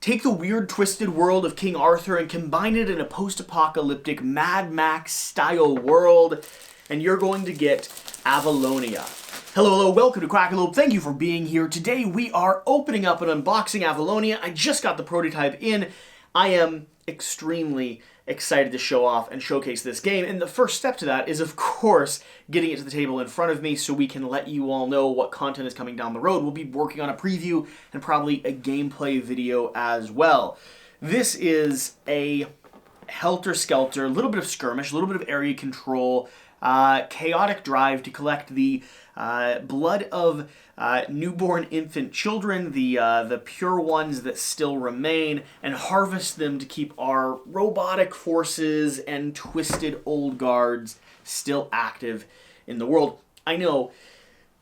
take the weird, twisted world of King Arthur and combine it in a post-apocalyptic Mad Max-style world, and you're going to get Avalonia. Hello, welcome to Quackalope. Thank you for being here. Today we are opening up and unboxing Avalonia. I just got the prototype in. I am extremely excited to show off and showcase this game, and the first step to that is, of course, getting it to the table in front of me so we can let you all know what content is coming down the road. We'll be working on a preview and probably a gameplay video as well. This is a helter-skelter, a little bit of skirmish, a little bit of area control, chaotic drive to collect the blood of newborn infant children, the pure ones that still remain, and harvest them to keep our robotic forces and twisted old guards still active in the world. I know,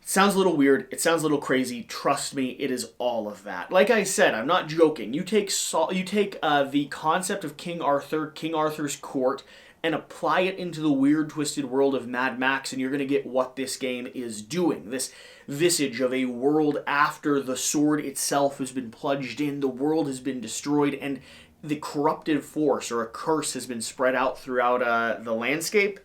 it sounds a little weird, it sounds a little crazy, trust me, it is all of that. Like I said, I'm not joking. You take the concept of King Arthur, King Arthur's court, and apply it into the weird, twisted world of Mad Max, and you're going to get what this game is doing. This visage of a world after the sword itself has been plunged in, the world has been destroyed, and the corrupted force, or a curse, has been spread out throughout the landscape,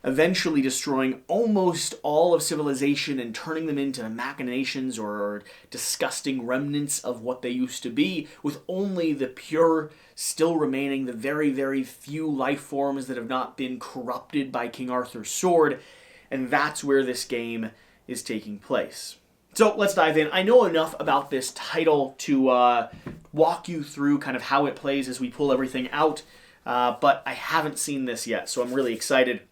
eventually destroying almost all of civilization and turning them into machinations or disgusting remnants of what they used to be, with only the pure still remaining, the very, very few life forms that have not been corrupted by King Arthur's sword, and that's where this game is taking place. So let's dive in. I know enough about this title to walk you through kind of how it plays as we pull everything out, but I haven't seen this yet, so I'm really excited.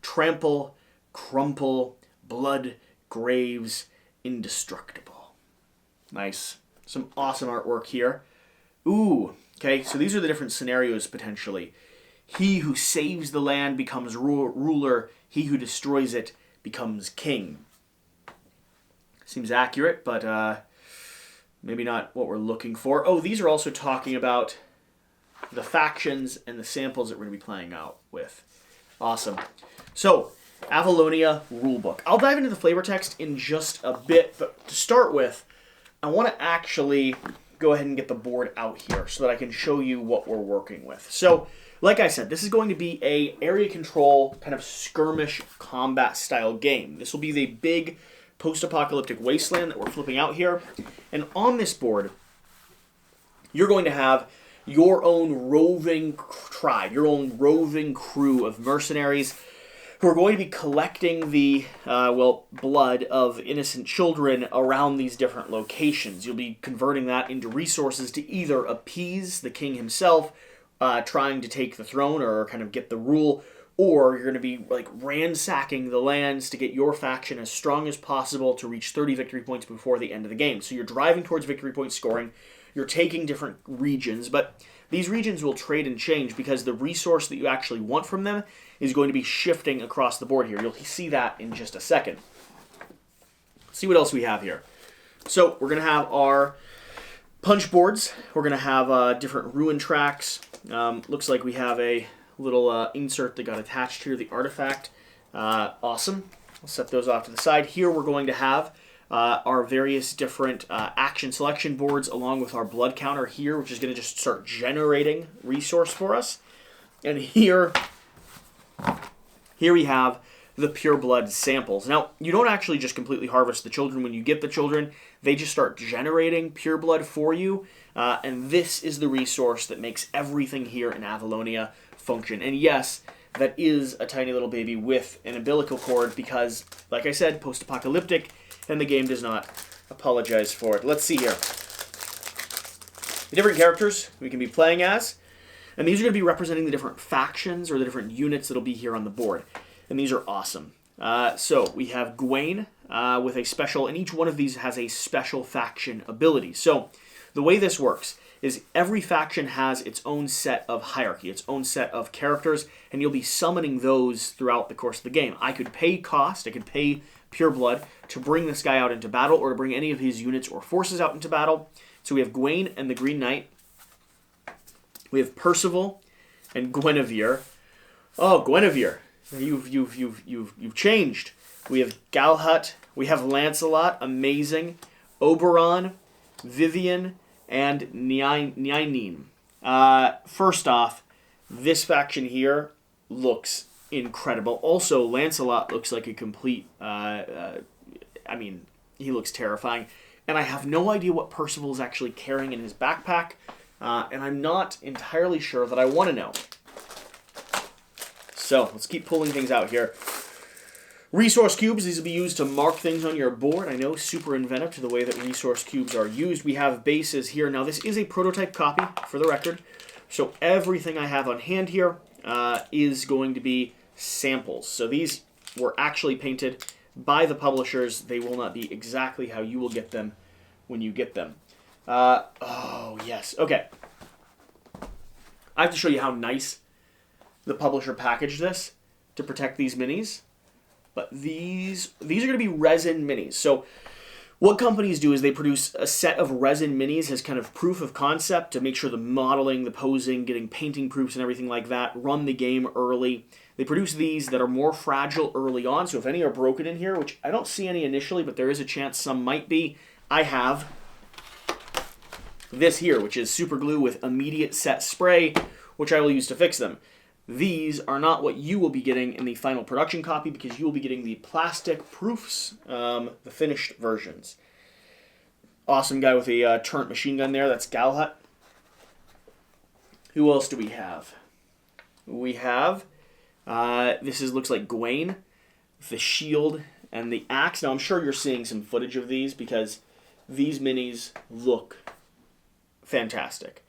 Trample, crumple, blood, graves, indestructible. Nice. Some awesome artwork here. Ooh, okay, so these are the different scenarios potentially. He who saves the land becomes ruler. He who destroys it becomes king. Seems accurate, but maybe not what we're looking for. Oh, these are also talking about the factions and the samples that we're going to be playing out with. Awesome. So, Avalonia Rulebook. I'll dive into the flavor text in just a bit, but to start with, I want to actually go ahead and get the board out here so that I can show you what we're working with. So, like I said, this is going to be a area control kind of skirmish combat style game. This will be the big post-apocalyptic wasteland that we're flipping out here. And on this board, you're going to have your own roving tribe, your own roving crew of mercenaries who are going to be collecting the, blood of innocent children around these different locations. You'll be converting that into resources to either appease the king himself, trying to take the throne or kind of get the rule, or you're going to be like ransacking the lands to get your faction as strong as possible to reach 30 victory points before the end of the game. So you're driving towards victory point scoring. You're taking different regions, but these regions will trade and change because the resource that you actually want from them is going to be shifting across the board here. You'll see that in just a second. Let's see what else we have here. So we're going to have our punch boards. We're going to have different ruin tracks. Looks like we have a little insert that got attached here, the artifact. Awesome. I'll set those off to the side. Here we're going to have our various different action selection boards along with our blood counter here, which is going to just start generating resource for us. And here we have the pure blood samples. Now, you don't actually just completely harvest the children when you get the children. They just start generating pure blood for you. And this is the resource that makes everything here in Avalonia function. And yes, that is a tiny little baby with an umbilical cord because, like I said, post-apocalyptic, and the game does not apologize for it. Let's see here. The different characters we can be playing as, and these are going to be representing the different factions or the different units that'll be here on the board. And these are awesome. So we have Gwyn with a special, and each one of these has a special faction ability. So the way this works is every faction has its own set of hierarchy, its own set of characters, and you'll be summoning those throughout the course of the game. I could pay cost, I could pay pure blood to bring this guy out into battle or to bring any of his units or forces out into battle. So we have Gwyn and the Green Knight. We have Percival and Gwynevere. Oh, Gwynevere, you've changed. We have Galhut. We have Lancelot, amazing. Oberon, Vivian, and Nyanin. First off, this faction here looks incredible. Also, Lancelot looks like a complete... he looks terrifying. And I have no idea what Percival is actually carrying in his backpack, and I'm not entirely sure that I want to know. So, let's keep pulling things out here. Resource cubes, these will be used to mark things on your board. I know, super inventive to the way that resource cubes are used. We have bases here. Now, this is a prototype copy, for the record. So, everything I have on hand here is going to be samples. So, these were actually painted by the publishers. They will not be exactly how you will get them when you get them. Oh, yes. Okay. I have to show you how nice the publisher packaged this to protect these minis. But these are going to be resin minis. So what companies do is they produce a set of resin minis as kind of proof of concept to make sure the modeling, the posing, getting painting proofs and everything like that run the game early. They produce these that are more fragile early on, so if any are broken in here, which I don't see any initially, but there is a chance some might be, I have this here, which is super glue with immediate set spray, which I will use to fix them. These are not what you will be getting in the final production copy because you will be getting the plastic proofs, the finished versions. Awesome guy with a turret machine gun there, that's Galhut. Who else do we have? We have... looks like Gwaine, the shield, and the axe. Now, I'm sure you're seeing some footage of these because these minis look fantastic.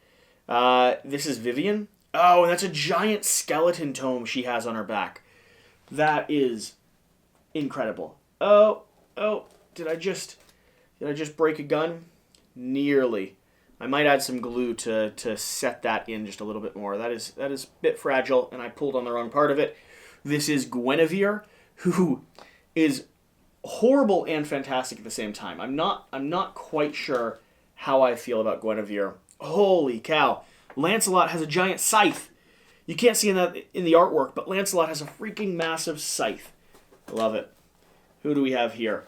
This is Vivian. Oh, and that's a giant skeleton tome she has on her back. That is incredible. Oh, did I just break a gun? Nearly. I might add some glue to set that in just a little bit more. That is a bit fragile, and I pulled on the wrong part of it. This is Gwynevere, who is horrible and fantastic at the same time. I'm not quite sure how I feel about Gwynevere. Holy cow. Lancelot has a giant scythe. You can't see in the artwork, but Lancelot has a freaking massive scythe. Love it. Who do we have here?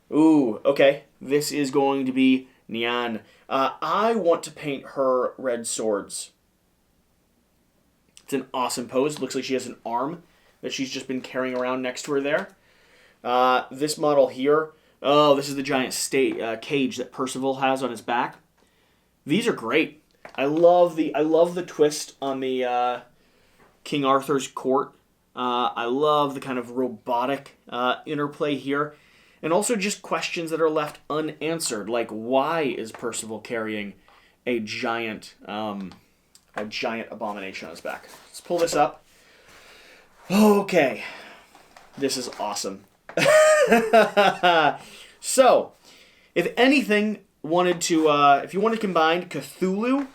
Ooh, okay. This is going to be Nyan. I want to paint her red swords. It's an awesome pose. Looks like she has an arm that she's just been carrying around next to her there. This model here. Oh, this is the giant cage that Percival has on his back. These are great. I love the twist on the King Arthur's court. I love the kind of robotic interplay here. And also just questions that are left unanswered, like why is Percival carrying a giant abomination on his back? Let's pull this up. Okay. This is awesome. So, if anything if you want to combine Cthulhu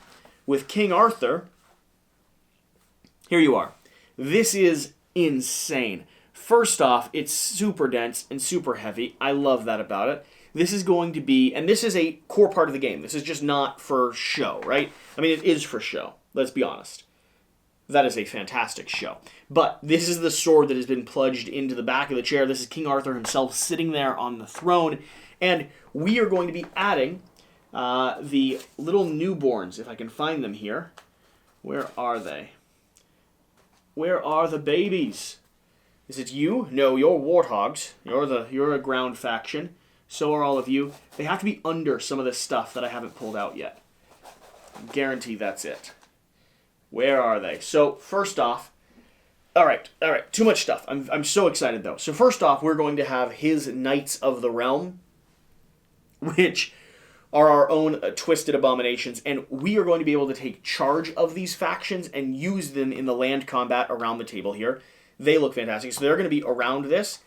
with King Arthur, here you are. This is insane. First off, it's super dense and super heavy. I love that about it. This is going to be, and this is a core part of the game. This is just not for show, right? I mean, it is for show. Let's be honest. That is a fantastic show. But this is the sword that has been plunged into the back of the chair. This is King Arthur himself sitting there on the throne. And we are going to be adding the little newborns, if I can find them here. Where are they? Where are the babies? Is it you? No, you're warthogs. You're a ground faction. So are all of you. They have to be under some of this stuff that I haven't pulled out yet. Guarantee that's it. Where are they? So, first off, all right, too much stuff. I'm so excited, though. So, first off, we're going to have his Knights of the Realm, which are our own twisted abominations, and we are going to be able to take charge of these factions and use them in the land combat around the table here. They look fantastic. So, they're going to be around this,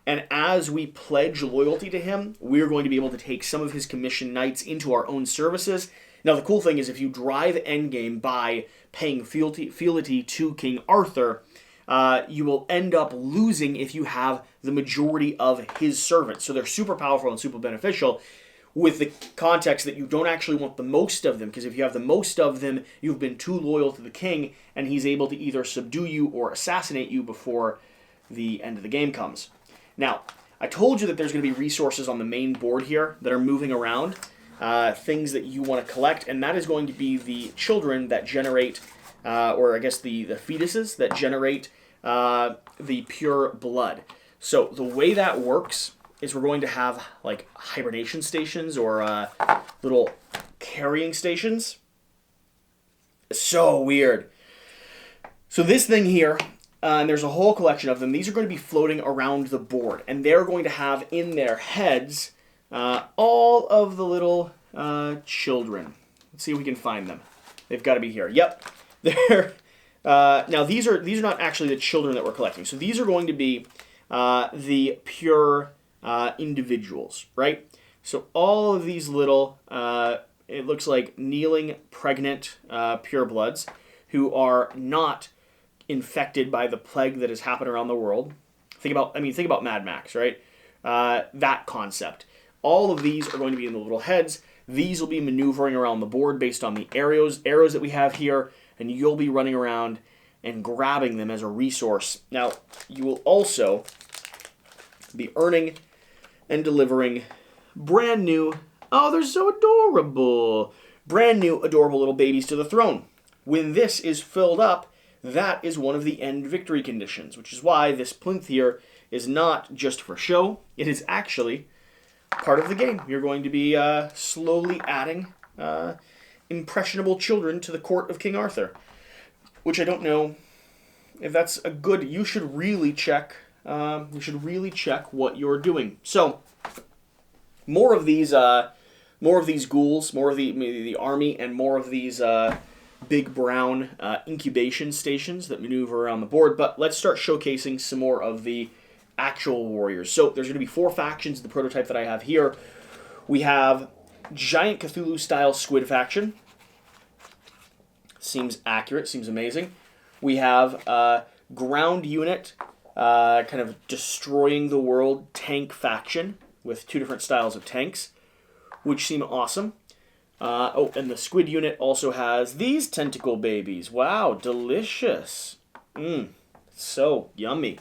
and as we pledge loyalty to him, we're going to be able to take some of his commissioned knights into our own services. Now, the cool thing is if you drive endgame by paying fealty to King Arthur, you will end up losing if you have the majority of his servants. So they're super powerful and super beneficial with the context that you don't actually want the most of them, because if you have the most of them, you've been too loyal to the king, and he's able to either subdue you or assassinate you before the end of the game comes. Now, I told you that there's going to be resources on the main board here that are moving around. things that you want to collect, and that is going to be the children that generate, or I guess the fetuses that generate the pure blood. So the way that works is we're going to have like hibernation stations or little carrying stations. So weird. So this thing here, and there's a whole collection of them. These are going to be floating around the board, and they're going to have in their heads all of the little children. Let's see if we can find them. They've got to be here. Yep, they're. Now these are not actually the children that we're collecting. So these are going to be the pure individuals, right? So all of these little, it looks like kneeling, pregnant purebloods who are not infected by the plague that has happened around the world. Think about Mad Max, right? That concept. All of these are going to be in the little heads. These will be maneuvering around the board based on the arrows that we have here, and you'll be running around and grabbing them as a resource. Now, you will also be earning and delivering brand new, oh, they're so adorable, brand new adorable little babies to the throne. When this is filled up, that is one of the end victory conditions, which is why this plinth here is not just for show. It is actually part of the game. You're going to be slowly adding impressionable children to the court of King Arthur, which I don't know if that's a good. You should really check. You should really check what you're doing. So more of these ghouls, more of the army, and more of these big brown incubation stations that maneuver around the board. But let's start showcasing some more of the actual warriors. So there's going to be 4 factions, the prototype that I have here. We have Giant Cthulhu-style Squid faction. Seems accurate, seems amazing. We have Ground Unit, kind of destroying the world tank faction with 2 different styles of tanks, which seem awesome. And the Squid Unit also has these tentacle babies. Wow, delicious. So yummy.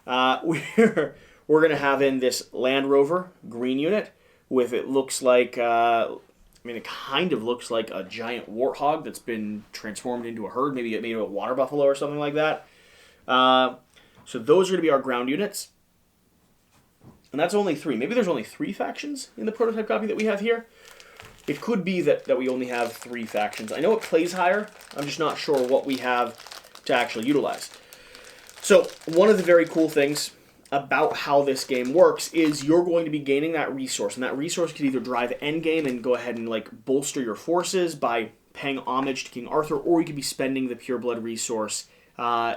We're going to have in this Land Rover Green Unit with, it looks like, it kind of looks like a giant warthog that's been transformed into a herd, maybe a water buffalo or something like that. So those are going to be our ground units. And that's only 3. Maybe there's only 3 factions in the prototype copy that we have here. It could be that we only have 3 factions. I know it plays higher. I'm just not sure what we have to actually utilize. So one of the very cool things about how this game works is you're going to be gaining that resource. And that resource could either drive endgame and go ahead and like bolster your forces by paying homage to King Arthur, or you could be spending the pureblood resource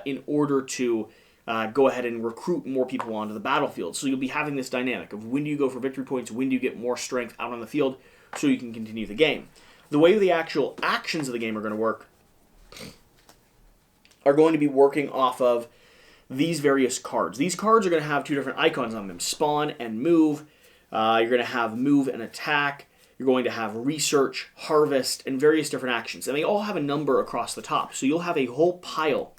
in order to go ahead and recruit more people onto the battlefield. So you'll be having this dynamic of when do you go for victory points, when do you get more strength out on the field so you can continue the game. The way the actual actions of the game are going to work are going to be working off of these various cards. These cards are going to have 2 different icons on them, spawn and move. You're going to have move and attack. You're going to have research, harvest, and various different actions. And they all have a number across the top. So you'll have a whole pile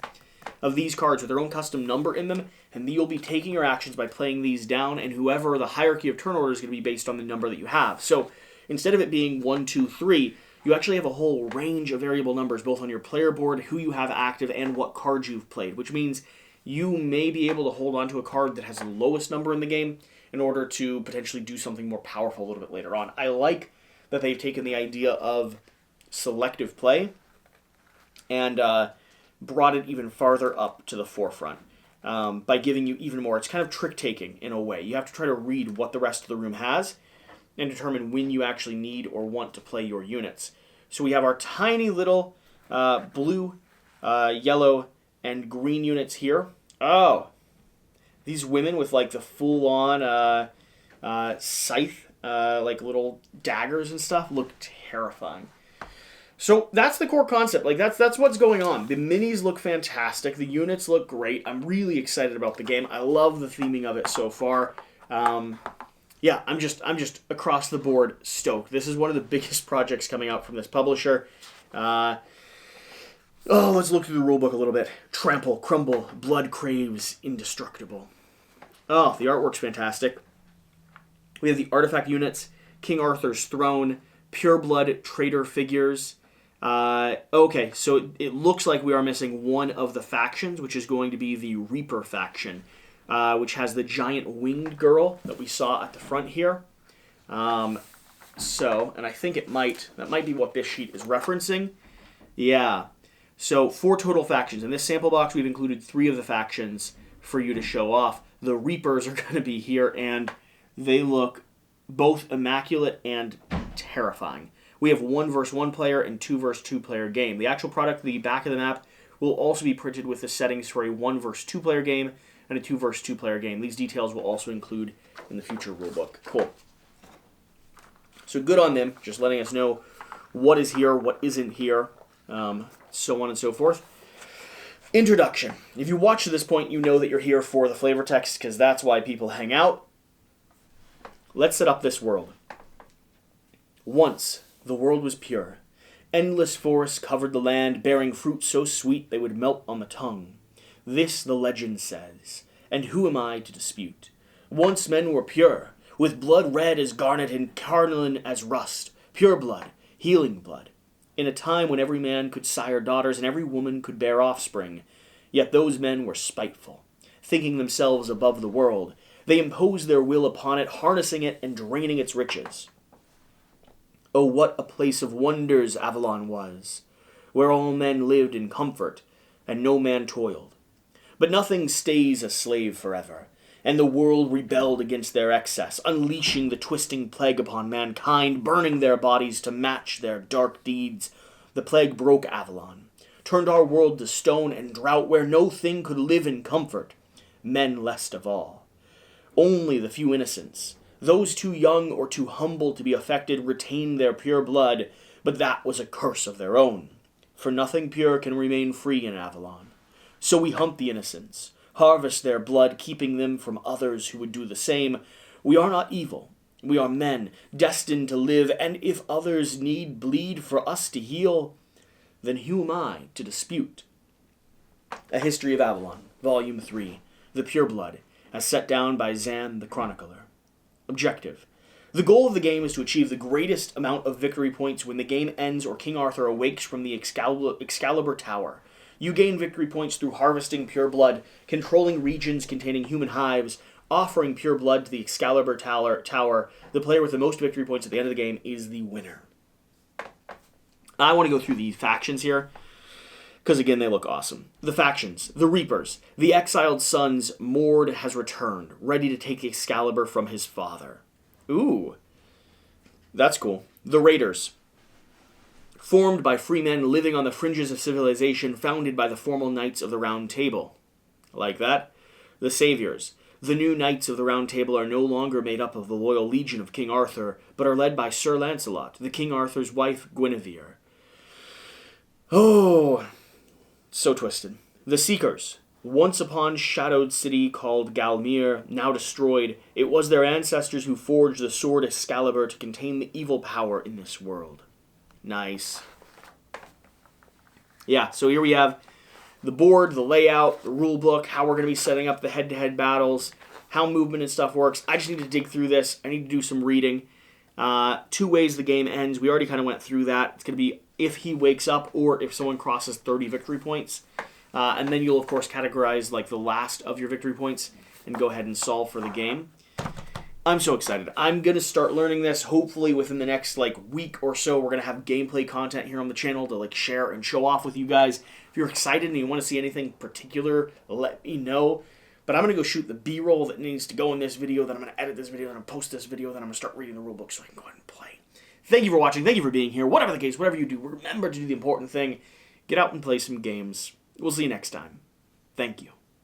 of these cards with their own custom number in them, and you'll be taking your actions by playing these down, and whoever the hierarchy of turn order is going to be based on the number that you have. So instead of it being 1, 2, 3, you actually have a whole range of variable numbers, both on your player board, who you have active, and what cards you've played, which means you may be able to hold on to a card that has the lowest number in the game in order to potentially do something more powerful a little bit later on. I like that they've taken the idea of selective play and brought it even farther up to the forefront by giving you even more. It's kind of trick-taking in a way. You have to try to read what the rest of the room has and determine when you actually need or want to play your units. So we have our tiny little blue, yellow, and green units here. Oh, these women with like the full-on scythe, like little daggers and stuff, look terrifying. So that's the core concept. Like that's what's going on. The minis look fantastic. The units look great. I'm really excited about the game. I love the theming of it so far. Yeah, I'm just across the board stoked. This is one of the biggest projects coming out from this publisher. Let's look through the rulebook a little bit. Trample, crumble, blood craves, indestructible. Oh, the artwork's fantastic. We have the artifact units, King Arthur's throne, Pureblood traitor figures. Okay, so it looks like we are missing one of the factions, which is going to be the Reaper faction, which has the giant winged girl that we saw at the front here. And I think that might be what this sheet is referencing. Yeah. So 4 total factions. In this sample box, we've included 3 of the factions for you to show off. The Reapers are going to be here, and they look both immaculate and terrifying. We have 1 versus 1 player and 2 versus 2 player game. The actual product, the back of the map, will also be printed with the settings for a 1 versus 2 player game and a 2 versus 2 player game. These details will also include in the future rulebook. Cool. So good on them, just letting us know what is here, what isn't here, so on and so forth. Introduction. If you watch to this point, you know that you're here for the flavor text, because that's why people hang out. Let's set up this world. Once, the world was pure. Endless forests covered the land, bearing fruit so sweet they would melt on the tongue. This the legend says, and who am I to dispute? Once men were pure, with blood red as garnet and carnelian as rust, pure blood, healing blood, in a time when every man could sire daughters and every woman could bear offspring. Yet those men were spiteful, thinking themselves above the world. They imposed their will upon it, harnessing it and draining its riches. Oh, what a place of wonders Avalon was, where all men lived in comfort, and no man toiled. But nothing stays a slave forever, and the world rebelled against their excess, unleashing the twisting plague upon mankind, burning their bodies to match their dark deeds. The plague broke Avalon, turned our world to stone and drought, where no thing could live in comfort, men lest of all. Only the few innocents, those too young or too humble to be affected, retained their pure blood, but that was a curse of their own, for nothing pure can remain free in Avalon. So we hunt the innocents, harvest their blood, keeping them from others who would do the same. We are not evil. We are men, destined to live, and if others need bleed for us to heal, then who am I to dispute? A History of Avalon, Volume 3, The Pure Blood, as set down by Zan the Chronicler. Objective. The goal of the game is to achieve the greatest amount of victory points when the game ends or King Arthur awakes from the Excalibur Tower. You gain victory points through harvesting pure blood, controlling regions containing human hives, offering pure blood to the Excalibur Tower. The player with the most victory points at the end of the game is the winner. I want to go through the factions here, because again, they look awesome. The factions. The Reapers. The exiled sons, Mord has returned, ready to take Excalibur from his father. Ooh. That's cool. The Raiders. Formed by free men living on the fringes of civilization, founded by the formal Knights of the Round Table. Like that. The Saviours. The new Knights of the Round Table are no longer made up of the loyal legion of King Arthur, but are led by Sir Lancelot, the King Arthur's wife, Gwynevere. Oh, so twisted. The Seekers. Once upon shadowed city called Galmir, now destroyed, it was their ancestors who forged the sword Excalibur to contain the evil power in this world. Nice. Yeah, so here we have the board, the layout, the rule book, how we're going to be setting up the head-to-head battles, how movement and stuff works. I just need to dig through this. I need to do some reading. 2 ways the game ends. We already kind of went through that. It's going to be if he wakes up or if someone crosses 30 victory points. And then you'll, of course, categorize like the last of your victory points and go ahead and solve for the game. I'm so excited. I'm going to start learning this. Hopefully within the next week or so, we're going to have gameplay content here on the channel to share and show off with you guys. If you're excited and you want to see anything particular, let me know. But I'm going to go shoot the B-roll that needs to go in this video, then I'm going to edit this video, then I'm going to post this video, then I'm going to start reading the rulebook so I can go ahead and play. Thank you for watching. Thank you for being here. Whatever the case, whatever you do, remember to do the important thing. Get out and play some games. We'll see you next time. Thank you.